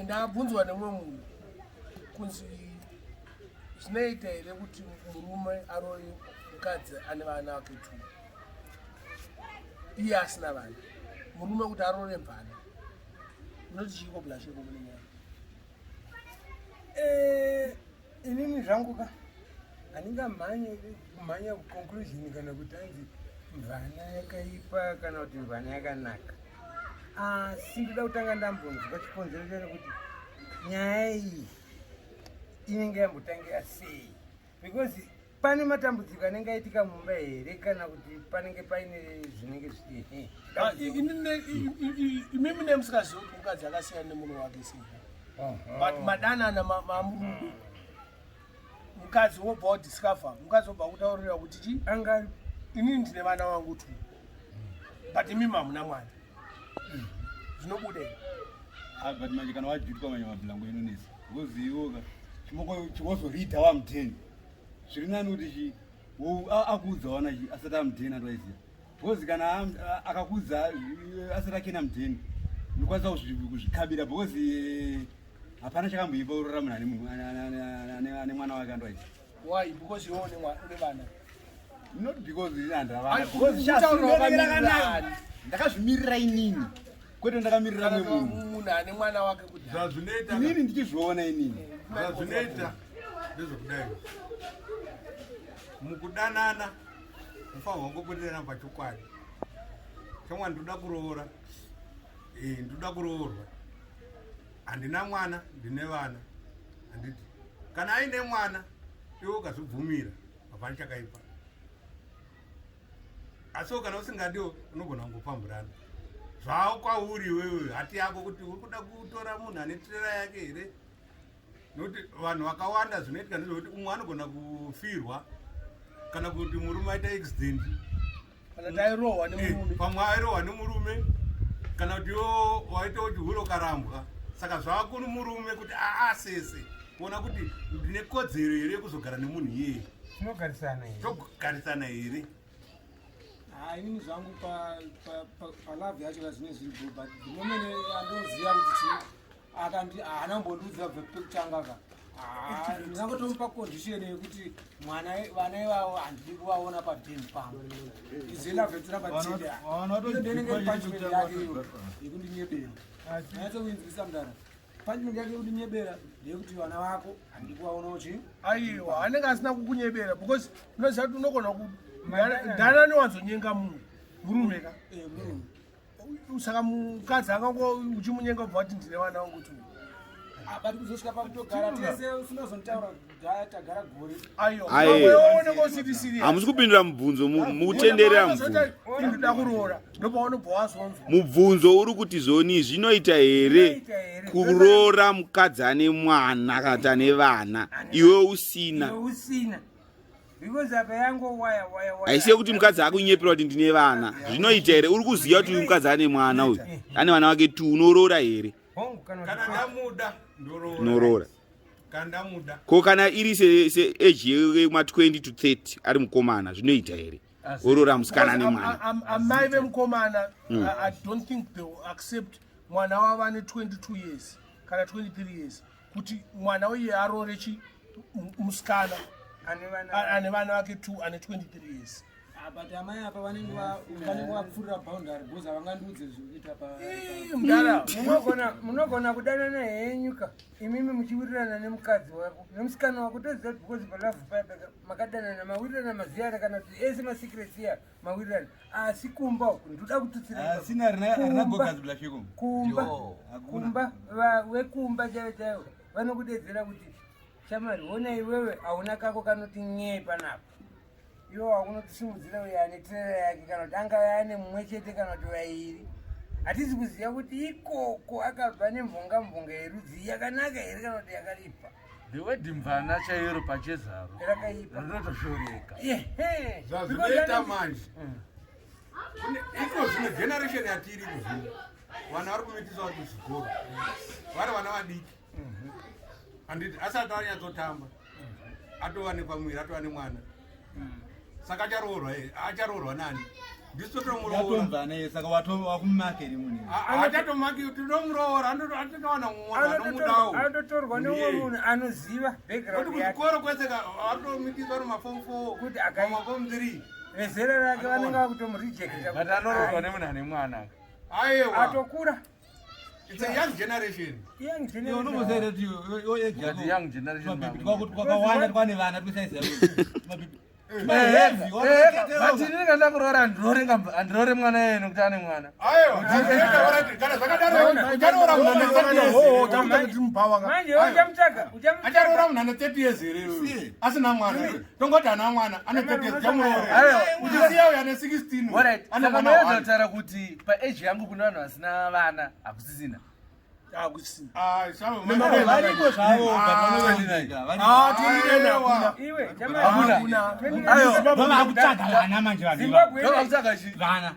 ndakabvunzwa nemumwe munhu kunzi zvinoita here kuti murume arore mukadzi ane vana vake 2 iye asina vana, murume kuti arore mvana, unoti chiko bulasheko kune nyaya? Inini zvangu ka handingamhanya kuconclusion kana kuti anzi mvana yakaipa kana kuti mvana yakanaka. Asi ndoda kutanga ndambonzwa chikonzero chekuti nyaya iyi inenge yambotangira sei, because pane matambudziko anenge aitika mumba here kana kuti panenge paine zvinenge zvichii. Imimi nemusikazivi kuti mukadzi akasiyana nemunhu wake sei, but madanana mamurume mukadzi wobva wadiscover, mukadzi wobva kutaurira kuti chi angari inini ndine vana vangu 2 but imimi hamuna mwana, zvinobuda but manje kana wajutika manje mabhilango inonesa uzivoka chimoko chiwozorita wa mteni zviri nani kuti akuudza wana asati amteni atwaiziya, because kana akakuudza asati akena mteni unokwanisa kuzvikabira, because hapana chakamboipa urarama ane mwana wake andwaiziya. Why? Because you only one vana. Not because ndakazvimirira inini kwete ndakamirira munhu ane mwana wake kuti zvazvinoita inini ndichizviona inini zvazvinoita ndezvekudai mukudanana mufanirwa kungopoterana pachokwadi chamwa ndoda kuroora ndoda kuroorwa, handina mwana ndine vana, handiti kana aine mwana iwe ukazvibvumira hapana chakaipa, asi kana usingadiwo unogona kungopamburana zvao kwauri wewe hati yako kuti uri kuda kutora munhu ane tirera yake here, nokuti vanhu vakawanda zvinoitika ndezvekuti umwe anogona kufirwa kana kuti murume aita accident, pamwe airohwa nemurume kana kuti iwo waita kuti huro karambwa, saka zvako murume kuti asese kuona kuti ndine kodzero here yekuzogara nemunhu iyeye, togarisana here. Inini zvangu palavhi yacho kazvine zviri good, but the moment andoziva kuti akandi haana kumbondudza kubva pekutanga ka ndingangotomupa condition yekuti vana ivavo handidi kuvaona padeni pangu izelavhetsira patindenenge punishment yake iyo yekundinyebera nanyatsokuinzwisa mudara. Punishment yake yekundinyebera ndeyekuti vana vako handidi kuvaonawo chii. Aiwa anenge asina kukunyebera because unoziva kuti unogona dana newanzonyenga munhu murume ka saka mukadzi akango uchimunyenga kubva kuti ndine vana vangu 2 but kuzosvika pakutogara tese usinozonitaura tagara gore hamusi kupindura mubvunzo mutenderera ndoda kuroora ndopaunobva wazonzwa mubvunzo uri kuti zoni zvinoita here kuroora mukadzi ane mwana kana kuti ane vana iwe usina, haisiye kuti mukadzi akunyepera kuti ndine vana, zvinoita here uri kuziva kuti mukadzi ane mwana uyu ane vana vake 2 unoroora here? Kana ndamuda ndoroora ko kana iri seage yema20 to 30 ari mukomana zvinoita here oroora musikana ane mwana? amai vemukomana I don't think they will accept mwana wavo ane 22 years kana 23 years kuti mwana uye aroore chi musikana ane vana vake 2 ane 23 years. But amai apa vanenge vapfuurira boundary because havangandiudze zvekuita munogona kudanana henyuka imimi muchiwirirana nemukadzi wako nemusikana wako toziva because palavhu paya makadanana mawirirana maziyana kana kuti ese masecrets iya mawirirana, asi kumba uku ndoda kututsirakumba wekumba chaivo chaivo vanokudedzera kuti shamari ona iwewe hauna kako kanoti nyee panapa, iwo hakunotisimudzira uyo ane tirera yake kana kuti anga ane mumwe chete kana kuti vairi. Hatisi kuziva kuti ikoko akabva nemvonga yerudzi yakanaka here kana kuti yakaipa. The word mvana chairo pachezaro yakaipa rinotoshoreka zvazvinoita manje iko zvine generation yatiri kuzvino vanhu vari kumitisa kuti zvikoro vari vana vadiki handiti asati anyatsotamba atova nepamwiri atova nemwana saka acharoorwa acharoorwa nani ndisotomuroora saka wakumakeri muni atatomaki tinomuroora atotowana mumwe anomudawo anotorwa neumwe munhu anoziva background yake kuchikoro kweseka atomitiswa nemafomu 4 kuti mafomu 3 vezera rake vanenge vakutomurejecta but anoroorwa nemunhu ane mwana aiwa atokura. it's a young generation young generation kwakawanda kwane vana twesaiziva but inenge ndakuroora ndirore mwana yenu kuti ane mwana kana zvakadaro ucharoora munhu ane 30 years here asina mwana tongoti ana mwana ane 30 years chamuroora uchisiya uyo ane 16 ane mwana anotaura kuti paage yangu kuna vanhu vasina vana hakusisina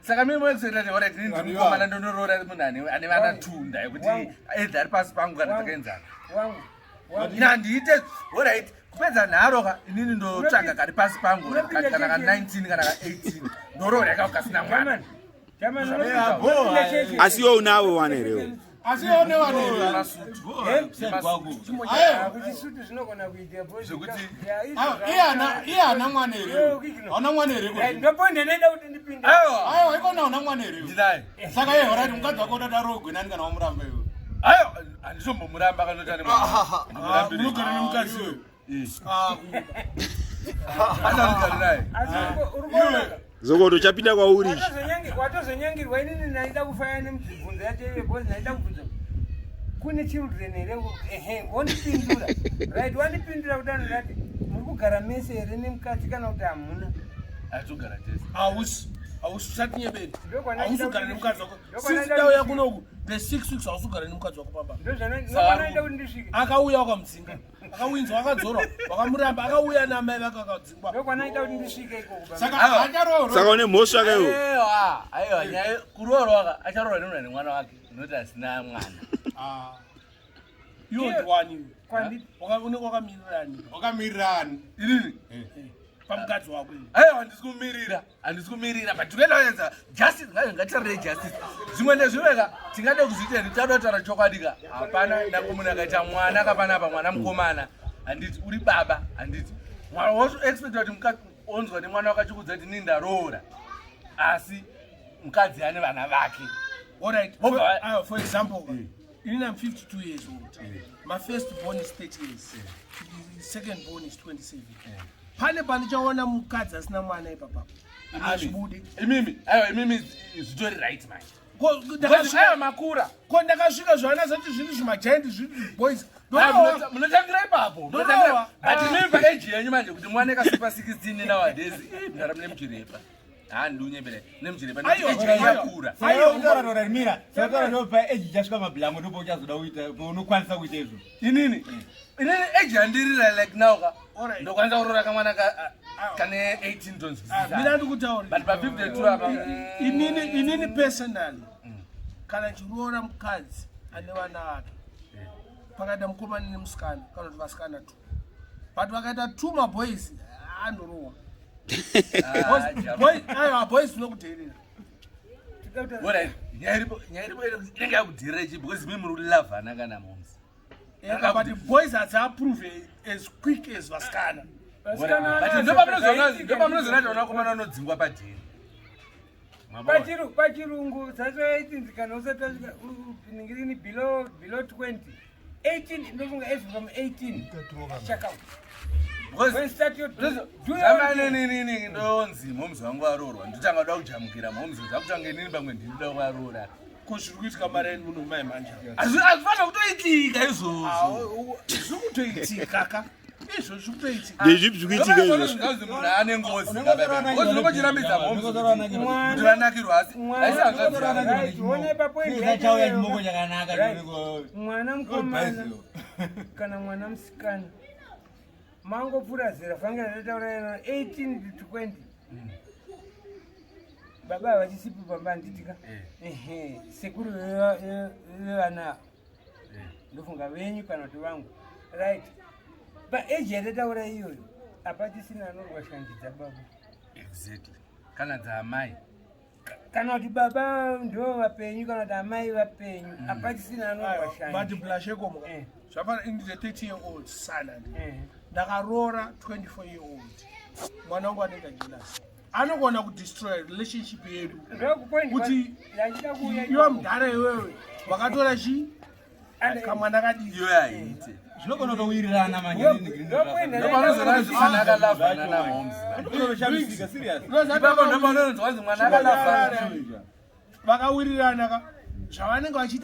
saka mimoeoramukomana ndonoroora munhu ane vana tunda yekuti edha ari pasi pangu kana takaenzana ina handiite orit kupedza nharoka inini ndotsvaga kari pasi pangu kana ka 19 kana ka 18 ndoroora yakakasina mwana asi iwo unawo wana here asi one kuchisutu zvinogona kuita iye ana mwana here hauna mwana here ndoponde nenda kuti ndipinde aiwa ikona hauna mwana here ndinai saka iye horati mukadzi wako udadarogwenani kana wamuramba iwe ayo handisombomuramba kanotane munogara nemukadzi wewe andaugari naye zokoto chapinda kwauri watozonyangirwa inini naida kufaya nemubvunzo yacho iye bhozi naida kubvunza kune children here wondipindura right wandipindura kudano rati muri kugara mese here nemukadzi kana kuti hamuna atogara tese hausi usatinyebeni hausi ugara nemukadzi wako since dauya kunoku the 6 weeks hausi ugara nemukadzi wako pamba ndozvanoita kuti ndisvike akauya wakamudzinga akawinzwa akadzorwa wakamuramba akauya namai vake akadzingwa ndokwanoita kuti ndisvike ikoko saka une mhosva akaiwo aiwa nyaya kuroorwa acharoorwa nemunhu ane mwana wake inoti asina mwana iwo ndiwani unenge wakamirirani inini pamukadzi wako aiwa handisi kumirira but tikaendaenza justice ngatirarei justice zvimwe ndezviveka tingade kuzviiteni tadotaura chokwadika hapana nakomunhu akaita mwana kapanapa mwana mukomana handiti uri baba handiti woexpecta kuti onzwa nemwana wakachikudza kuti nindaroora asi mukadzi ane vana vake alright for example inini am 52 years old my first born is 30 years second born is 27 pane pandichaona mukadzi asina mwana ipapapo azvibude imimi zvitori right man makura ko ndakasvika zvaanazati zviri zvimajaindi zviri boys munotangira ipapo but imimi paage yenyu manje kuti mwana ekasipa 16 nowadays ndara mune muchirepa handiunyembera nemuchirepa yakura eji chasvika mabhilango ndopo uchazoda kuita unokwanisa kuita izvo inini age handirira like now ka ndokwanisa kuroora kamwana kane 18 tons mina ndikutauri but pa 52 apa inini personally kana chiroora mukadzi ane vana vake pakaita mukomana nemusikana kana kuti vasikana 2 but vakaita 2 maboys andorowa boys zvinokuteerera nyaya iripo inenge yakudhirira chi because mimi muri kulavhana kana momsi but boys hadziapprove as quick as vasikana ndopamunozonati vanakomana vanodzingwa padhini pachirungu zvachoitinzikana usatasvika ningirini below 20 18 ndofunga as from 18 chakauta zvamanenini ndonzi momzi wangu varoorwa ndotanga da kujamukira momzi zvakutange nini pamwe ndinoda kuvaroora ko zviri kuitika mareni muno mai manja hazvifanira kutoitika izvozvo zviri kutoitika ka izvo zviri kutoitika ndezvipi zvikuitika izvozvo munhu ane ngozi ngozinongochirambidza momzi kuti vanakirwa asi mwana mukomana kana mwana musikana mangopfuura zera fangira ndataura 18 to 20 baba havachisipi pamba nditika sekuru vevana ndofunga venyu kana kuti vangu right paeji yatataura iyoyo hapachisina anorwa shanji dzababa exactly kana dzaamai kana kuti baba ndo vapenyu kana kuti amai vapenyu apachisina anobashanya but blashekomo zvafana indite 30-year-old son ndakaroora 24-year-old mwana wangu anenge jealous anogona kudestroy relationship yedu kuti iwe mudhara iwewe wakatora chi kamwana kadii iyo yaite zvinogona kutowirirana manyeniniipapo ndopanonzwanzi mwana akalavha vakawirirana zvavanenge vachiita